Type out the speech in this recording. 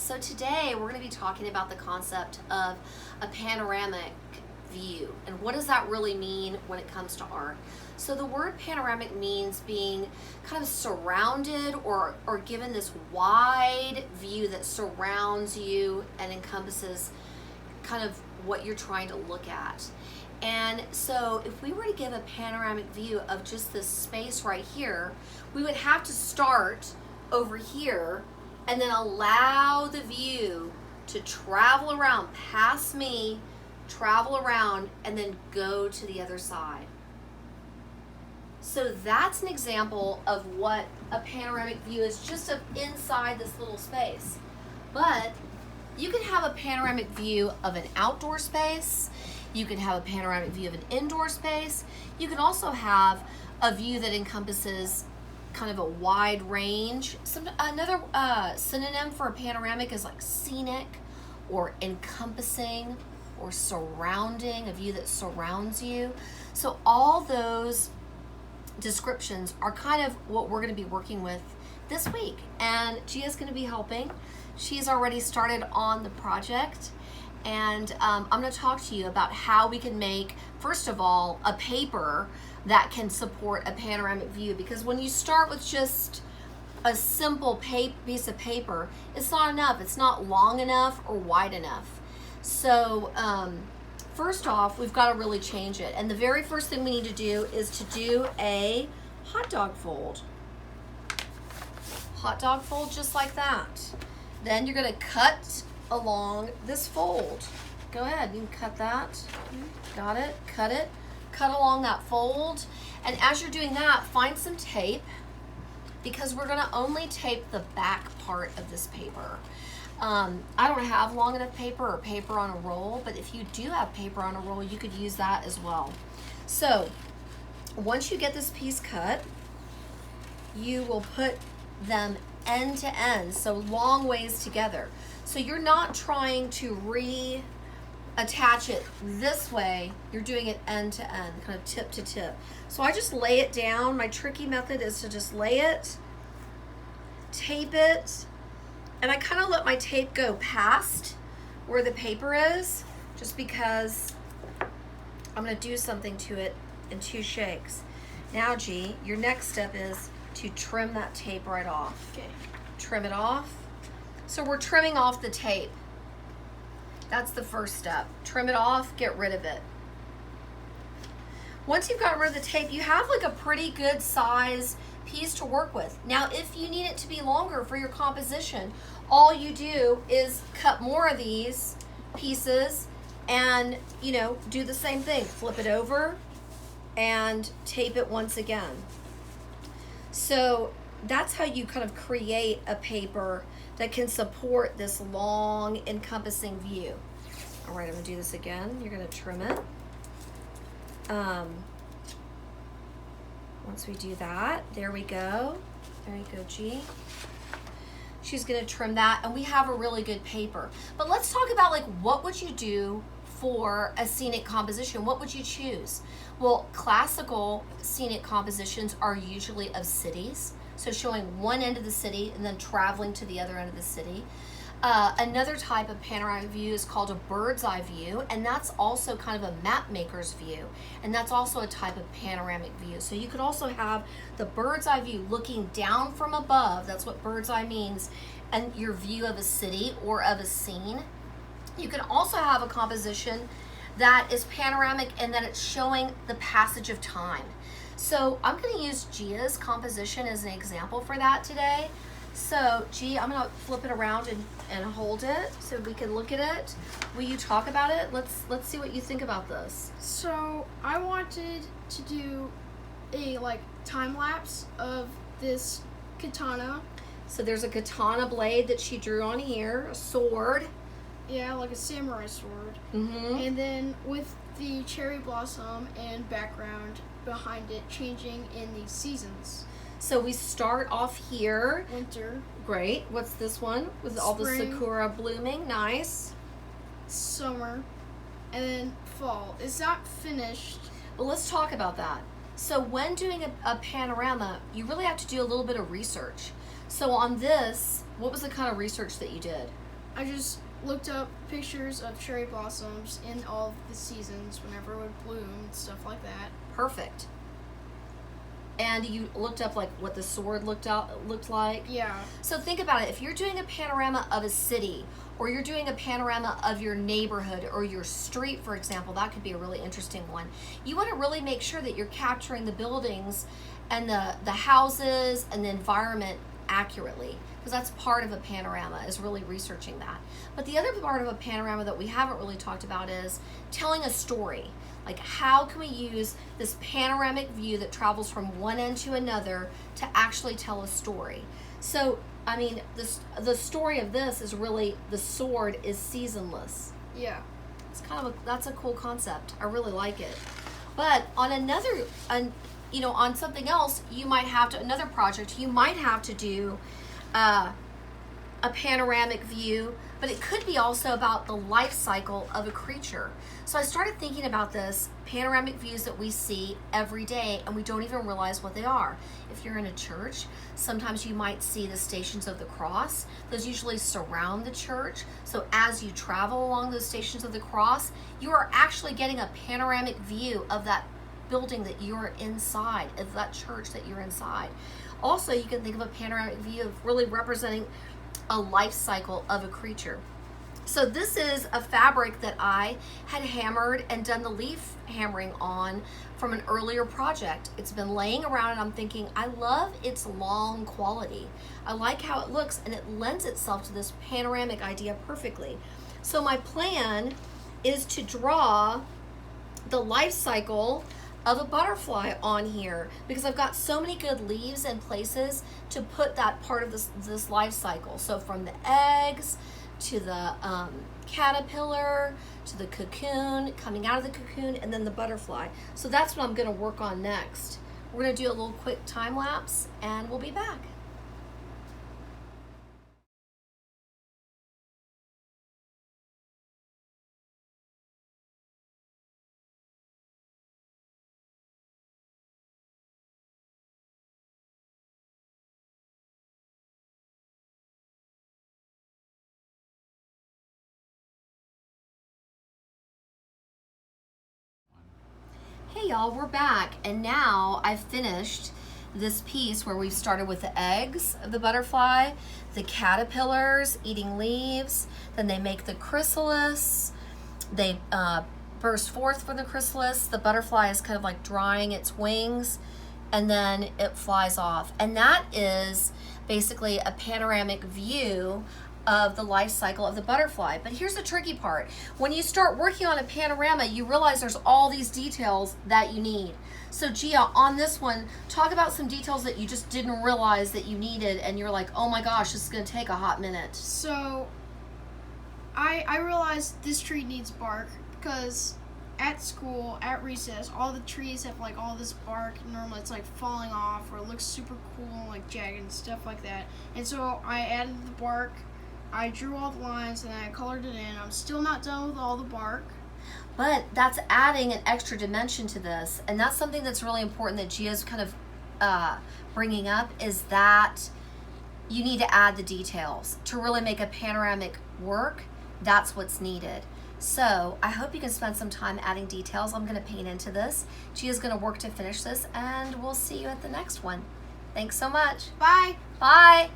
So today we're going to be talking about the concept of a panoramic view and what does that really mean when it comes to art. So the word panoramic means being kind of surrounded or given this wide view that surrounds you and encompasses kind of what you're trying to look at. And so if we were to give a panoramic view of just this space right here, we would have to start over here and then allow the view to travel around past me, travel around, and then go to the other side. So that's an example of what a panoramic view is, just of inside this little space. But you can have a panoramic view of an outdoor space. You can have a panoramic view of an indoor space. You can also have a view that encompasses kind of a wide range. Another synonym for a panoramic is like scenic or encompassing or surrounding, a view that surrounds you. So all those descriptions are kind of what we're going to be working with this week. And Gia's going to be helping. She's already started on the project. And I'm going to talk to you about how we can make, first of all, a paper that can support a panoramic view. Because when you start with just a simple piece of paper, it's not enough. It's not long enough or wide enough. So first off, we've got to really change it. And the very first thing we need to do is to do a hot dog fold. Hot dog fold just like that. Then you're going to cut along this fold. Go ahead, you can cut that. Got it, cut along that fold. And as you're doing that, find some tape, because we're gonna only tape the back part of this paper. I don't have long enough paper or paper on a roll, but if you do have paper on a roll, you could use that as well. So once you get this piece cut, you will put them end to end, so long ways together. So you're not trying to reattach it this way, you're doing it end to end, kind of tip to tip. So I just lay it down. My tricky method is to just lay it, tape it, and I kind of let my tape go past where the paper is, just because I'm going to do something to it in 2 shakes. Now, G, your next step is to trim that tape right off. Okay. Trim it off. So we're trimming off the tape. That's the first step. Trim it off, get rid of it. Once you've got rid of the tape, you have like a pretty good size piece to work with. Now, if you need it to be longer for your composition, all you do is cut more of these pieces and, do the same thing. Flip it over and tape it once again. So that's how you kind of create a paper that can support this long encompassing view. All right, I'm gonna do this again. You're gonna trim it. Once we do that, there we go. There you go, G. She's gonna trim that, and we have a really good paper. But let's talk about what would you do for a scenic composition? What would you choose? Well, classical scenic compositions are usually of cities. So showing one end of the city and then traveling to the other end of the city. Another type of panoramic view is called a bird's eye view, and that's also kind of a map maker's view, and that's also a type of panoramic view. So you could also have the bird's eye view looking down from above, that's what bird's eye means, and your view of a city or of a scene. You can also have a composition that is panoramic and that it's showing the passage of time. So I'm going to use Gia's composition as an example for that today. So Gia, I'm going to flip it around and hold it so we can look at it. Will you talk about it? Let's see what you think about this. So I wanted to do a time lapse of this katana. So there's a katana blade that she drew on here, a sword. Yeah, like a samurai sword. Mm-hmm. And then with the cherry blossom and background behind it changing in the seasons. So we start off here. Winter. Great. What's this one? With all the Spring. sakura blooming. Nice. Summer. And then fall. It's not finished. Well, let's talk about that. So when doing a panorama, you really have to do a little bit of research. So on this, what was the kind of research that you did? I just looked up pictures of cherry blossoms in all of the seasons, whenever it would bloom and stuff like that. Perfect. And you looked up like what the sword looked like. Yeah. So think about it. If you're doing a panorama of a city, or you're doing a panorama of your neighborhood or your street, for example, that could be a really interesting one. You want to really make sure that you're capturing the buildings and the houses and the environment accurately, because that's part of a panorama, is really researching that. But the other part of a panorama that we haven't really talked about is telling a story. Like, how can we use this panoramic view that travels from one end to another to actually tell a story? So, I mean, the story of this is really, the sword is seasonless. Yeah. It's kind of that's a cool concept. I really like it. But on on something else, you might have to, another project, you might have to do a panoramic view, but it could be also about the life cycle of a creature. So I started thinking about this, panoramic views that we see every day and we don't even realize what they are. If you're in a church, sometimes you might see the Stations of the Cross. Those usually surround the church. So as you travel along those Stations of the Cross, you are actually getting a panoramic view of that building that you're inside, of that church that you're inside. Also, you can think of a panoramic view of really representing a life cycle of a creature. So this is a fabric that I had hammered and done the leaf hammering on from an earlier project. It's been laying around and I'm thinking, I love its long quality. I like how it looks and it lends itself to this panoramic idea perfectly. So my plan is to draw the life cycle of a butterfly on here, because I've got so many good leaves and places to put that part of this life cycle. So from the eggs to the caterpillar to the cocoon, coming out of the cocoon, and then the butterfly. So that's what I'm going to work on next. We're going to do a little quick time lapse and we'll be back. Hey y'all, we're back, and now I've finished this piece where we've started with the eggs of the butterfly, the caterpillars eating leaves, then they make the chrysalis, they burst forth from the chrysalis, the butterfly is kind of like drying its wings, and then it flies off. And that is basically a panoramic view of the life cycle of the butterfly. But here's the tricky part. When you start working on a panorama, you realize there's all these details that you need. So Gia, on this one, talk about some details that you just didn't realize that you needed and you're like, oh my gosh, this is gonna take a hot minute. So I realized this tree needs bark, because at school, at recess, all the trees have like all this bark. Normally it's like falling off, or it looks super cool, like jagged and stuff like that. And so I added the bark, I drew all the lines, and then I colored it in. I'm still not done with all the bark. But that's adding an extra dimension to this. And that's something that's really important that Gia's kind of bringing up, is that you need to add the details. To really make a panoramic work, that's what's needed. So I hope you can spend some time adding details. I'm going to paint into this. Gia's going to work to finish this, and we'll see you at the next one. Thanks so much. Bye. Bye.